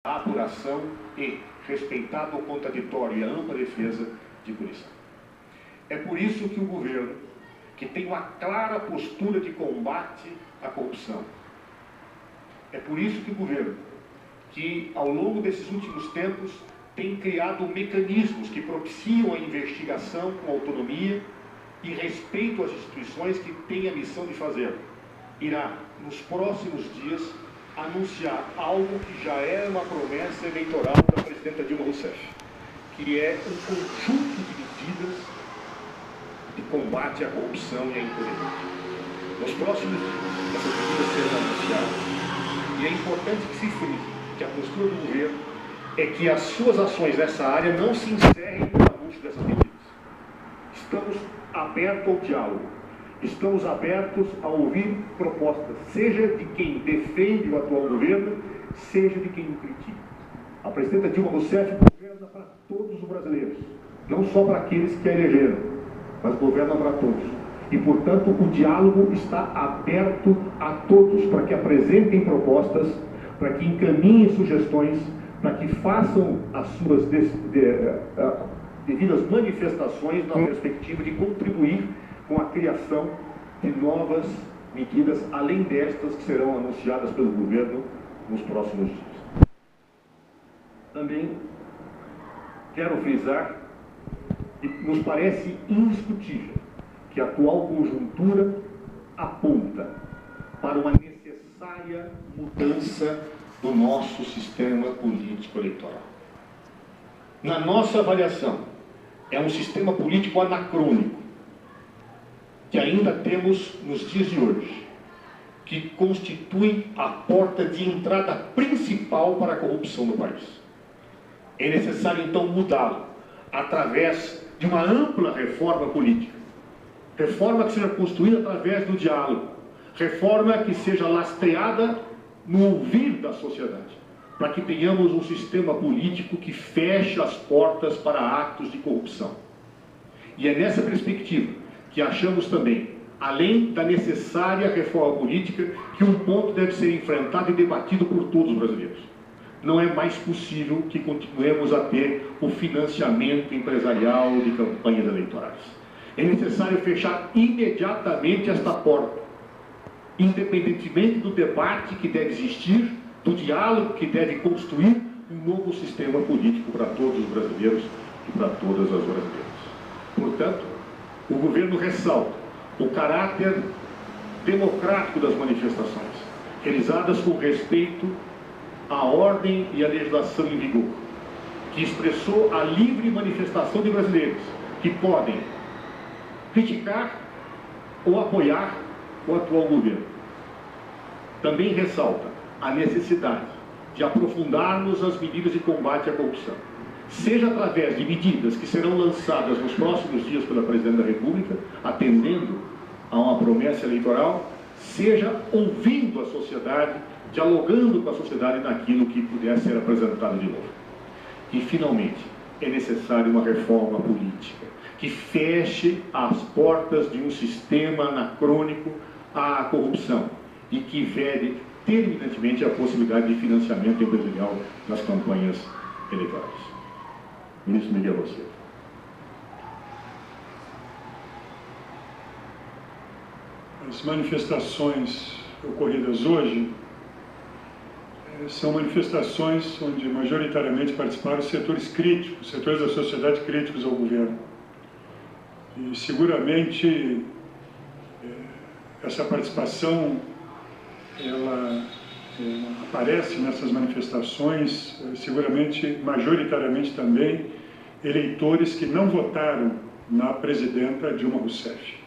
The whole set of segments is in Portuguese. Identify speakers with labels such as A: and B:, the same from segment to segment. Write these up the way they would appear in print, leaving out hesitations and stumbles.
A: a apuração e, respeitado o contraditório e a ampla defesa de punição. É por isso que o governo, que tem uma clara postura de combate à corrupção, é por isso que o governo, que ao longo desses últimos tempos tem criado mecanismos que propiciam a investigação com autonomia e respeito às instituições que têm a missão de fazer, irá, nos próximos dias, anunciar algo que já era uma promessa eleitoral da presidenta Dilma Rousseff, que é um conjunto de medidas de combate à corrupção e à impunidade. Nos próximos dias, essas medidas serão anunciadas, e é importante que se frise que a postura do governo é que as suas ações nessa área não se encerrem no anúncio dessas medidas. Estamos abertos ao diálogo, estamos abertos a ouvir propostas, seja de quem defende o atual governo, seja de quem o critica. A presidenta Dilma Rousseff governa para todos os brasileiros, não só para aqueles que a elegeram, mas governa para todos. E, portanto, o diálogo está aberto a todos para que apresentem propostas, para que encaminhem sugestões, para que façam as suas devidas manifestações na perspectiva de contribuir com a criação de novas medidas, além destas que serão anunciadas pelo governo nos próximos dias. Também quero frisar que nos parece indiscutível que a atual conjuntura aponta para uma necessária mudança do nosso sistema político eleitoral. Na nossa avaliação, é um sistema político anacrônico, que ainda temos nos dias de hoje, que constitui a porta de entrada principal para a corrupção no país. É necessário, então, mudá-lo através de uma ampla reforma política. Reforma que seja construída através do diálogo. Reforma que seja lastreada no ouvir da sociedade, para que tenhamos um sistema político que feche as portas para atos de corrupção. E é nessa perspectiva que achamos também, além da necessária reforma política, que um ponto deve ser enfrentado e debatido por todos os brasileiros. Não é mais possível que continuemos a ter o financiamento empresarial de campanhas eleitorais. É necessário fechar imediatamente esta porta, independentemente do debate que deve existir, do diálogo que deve construir um novo sistema político para todos os brasileiros e para todas as brasileiras. Portanto, o governo ressalta o caráter democrático das manifestações, realizadas com respeito à ordem e à legislação em vigor, que expressou a livre manifestação de brasileiros que podem criticar ou apoiar o atual governo. Também ressalta a necessidade de aprofundarmos as medidas de combate à corrupção, seja através de medidas que serão lançadas nos próximos dias pela Presidenta da República, atendendo a uma promessa eleitoral, seja ouvindo a sociedade, dialogando com a sociedade naquilo que puder ser apresentado de novo. E, finalmente, é necessária uma reforma política que feche as portas de um sistema anacrônico à corrupção e que vede terminantemente a possibilidade de financiamento empresarial nas campanhas eleitorais. Ministro Miguel Rousseff.
B: As manifestações ocorridas hoje são manifestações onde majoritariamente participaram setores críticos, setores da sociedade críticos ao governo. E seguramente essa participação ela aparece nessas manifestações, seguramente, majoritariamente também, eleitores que não votaram na presidenta Dilma Rousseff.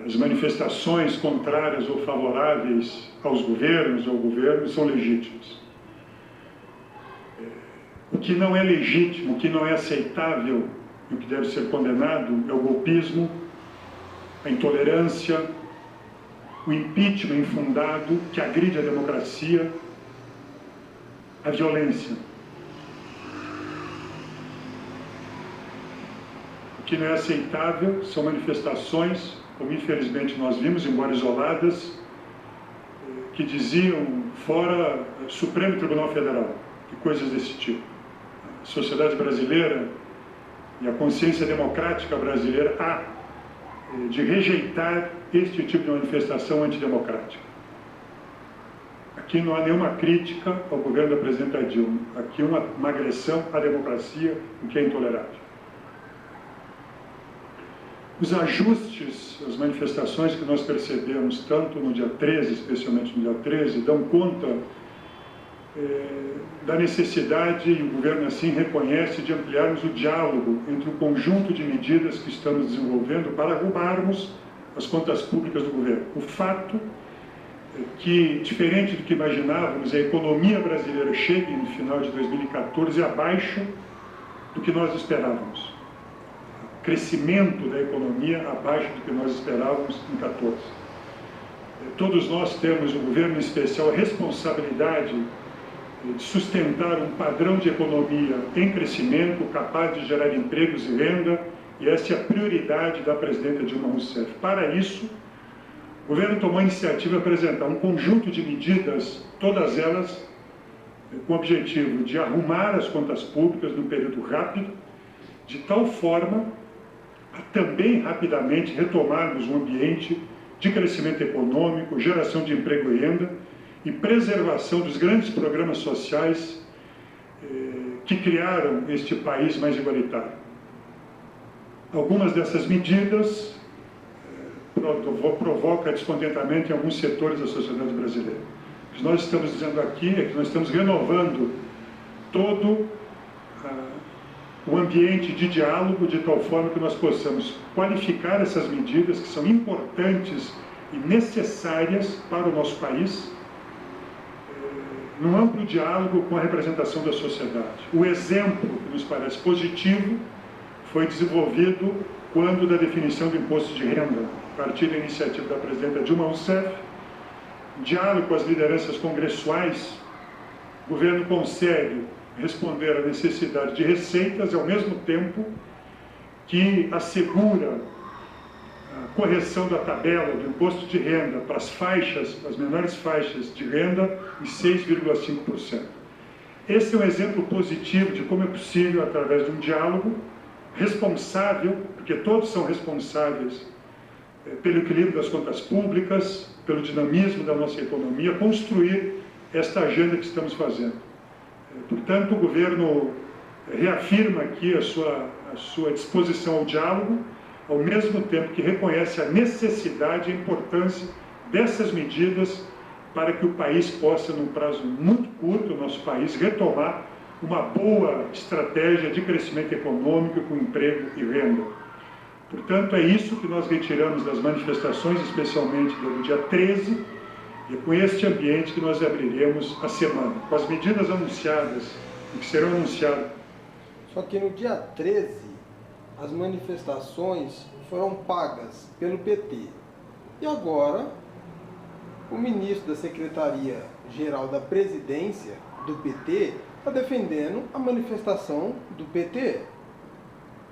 B: As manifestações contrárias ou favoráveis aos governos, ao governo, são legítimas. O que não é legítimo, o que não é aceitável e o que deve ser condenado é o golpismo, a intolerância, o impeachment infundado que agride a democracia, a violência. O que não é aceitável são manifestações, como infelizmente nós vimos, embora isoladas, que diziam fora Supremo Tribunal Federal e coisas desse tipo. A sociedade brasileira e a consciência democrática brasileira há de rejeitar este tipo de manifestação antidemocrática. Aqui não há nenhuma crítica ao governo da presidenta Dilma. Aqui uma agressão à democracia, o que é intolerável. Os ajustes, as manifestações que nós percebemos, tanto no dia 13, especialmente no dia 13, dão conta da necessidade, e o governo assim reconhece, de ampliarmos o diálogo entre o conjunto de medidas que estamos desenvolvendo para arrumarmos as contas públicas do governo. O fato é que, diferente do que imaginávamos, a economia brasileira chegue no final de 2014 abaixo do que nós esperávamos. O crescimento da economia abaixo do que nós esperávamos em 2014. Todos nós temos, o governo em especial, a responsabilidade de sustentar um padrão de economia em crescimento, capaz de gerar empregos e renda, e essa é a prioridade da presidenta Dilma Rousseff. Para isso, o governo tomou a iniciativa de apresentar um conjunto de medidas, todas elas com o objetivo de arrumar as contas públicas num período rápido, de tal forma a também rapidamente retomarmos um ambiente de crescimento econômico, geração de emprego e renda e preservação dos grandes programas sociais que criaram este país mais igualitário. Algumas dessas medidas provocam descontentamento em alguns setores da sociedade brasileira. O que nós estamos dizendo aqui é que nós estamos renovando todo o ambiente de diálogo de tal forma que nós possamos qualificar essas medidas que são importantes e necessárias para o nosso país, num amplo diálogo com a representação da sociedade. O exemplo que nos parece positivo foi desenvolvido quando da definição do imposto de renda, a partir da iniciativa da presidenta Dilma Rousseff, diálogo com as lideranças congressuais, o governo consegue responder à necessidade de receitas e, ao mesmo tempo, que assegura a correção da tabela do imposto de renda para as faixas, as menores faixas de renda, em 6,5%. Esse é um exemplo positivo de como é possível, através de um diálogo responsável, porque todos são responsáveis pelo equilíbrio das contas públicas, pelo dinamismo da nossa economia, construir esta agenda que estamos fazendo. Portanto, o governo reafirma aqui a sua disposição ao diálogo, ao mesmo tempo que reconhece a necessidade e a importância dessas medidas para que o país possa, num prazo muito curto, o nosso país, retomar uma boa estratégia de crescimento econômico com emprego e renda. Portanto, é isso que nós retiramos das manifestações, especialmente do dia 13, e é com este ambiente que nós abriremos a semana, com as medidas anunciadas e que serão anunciadas.
C: Só que no dia 13, as manifestações foram pagas pelo PT. E agora, o ministro da Secretaria-Geral da Presidência do PT está defendendo a manifestação do PT.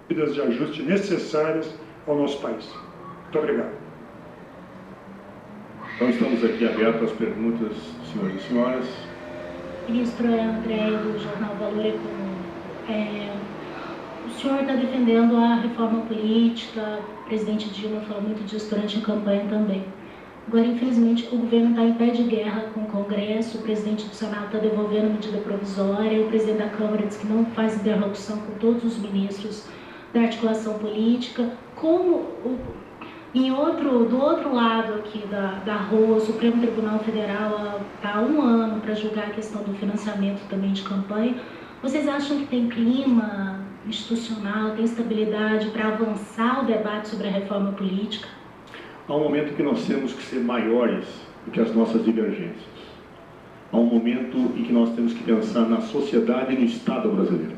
B: Medidas de ajuste necessárias ao nosso país. Muito obrigado.
A: Então, estamos aqui abertos às perguntas, senhores e senhoras.
D: Ministro André, do Jornal Valor Econômico. O senhor está defendendo a reforma política, o presidente Dilma falou muito disso durante a campanha também. Agora, infelizmente, o governo está em pé de guerra com o Congresso, o presidente do Senado está devolvendo medida provisória, o presidente da Câmara diz que não faz interlocução com todos os ministros da articulação política. Como do outro lado aqui da rua, o Supremo Tribunal Federal está há 1 ano para julgar a questão do financiamento também de campanha. Vocês acham que tem clima institucional, tem estabilidade para avançar o debate sobre a reforma política?
A: Há um momento que nós temos que ser maiores do que as nossas divergências. Há um momento em que nós temos que pensar na sociedade e no Estado brasileiro.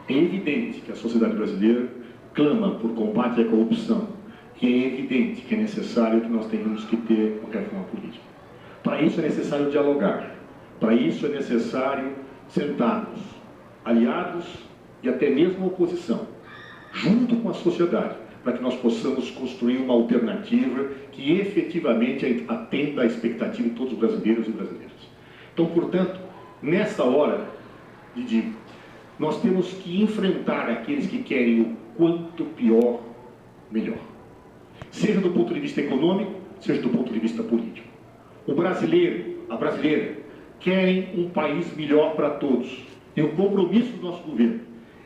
A: É evidente que a sociedade brasileira clama por combate à corrupção, e é evidente que é necessário que nós tenhamos que ter uma reforma política. Para isso é necessário dialogar, para isso é necessário sentarmos, aliados e até mesmo a oposição, junto com a sociedade, para que nós possamos construir uma alternativa que efetivamente atenda à expectativa de todos os brasileiros e brasileiras. Então, portanto, nesta hora, Didi, nós temos que enfrentar aqueles que querem o quanto pior, melhor. Seja do ponto de vista econômico, seja do ponto de vista político. O brasileiro, a brasileira, querem um país melhor para todos. E o compromisso do nosso governo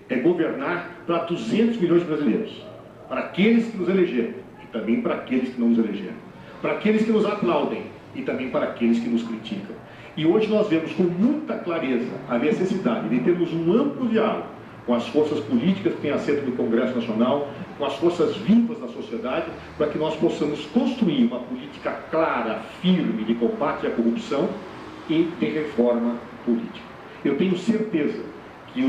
A: é governar para 200 milhões de brasileiros. Para aqueles que nos elegeram e também para aqueles que não nos elegeram. Para aqueles que nos aplaudem e também para aqueles que nos criticam. E hoje nós vemos com muita clareza a necessidade de termos um amplo diálogo com as forças políticas que têm assento no Congresso Nacional, com as forças vivas da sociedade, para que nós possamos construir uma política clara, firme de combate à corrupção e de reforma política. Eu tenho certeza que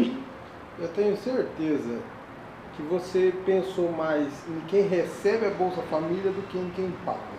C: que você pensou mais em quem recebe a Bolsa Família do que em quem paga.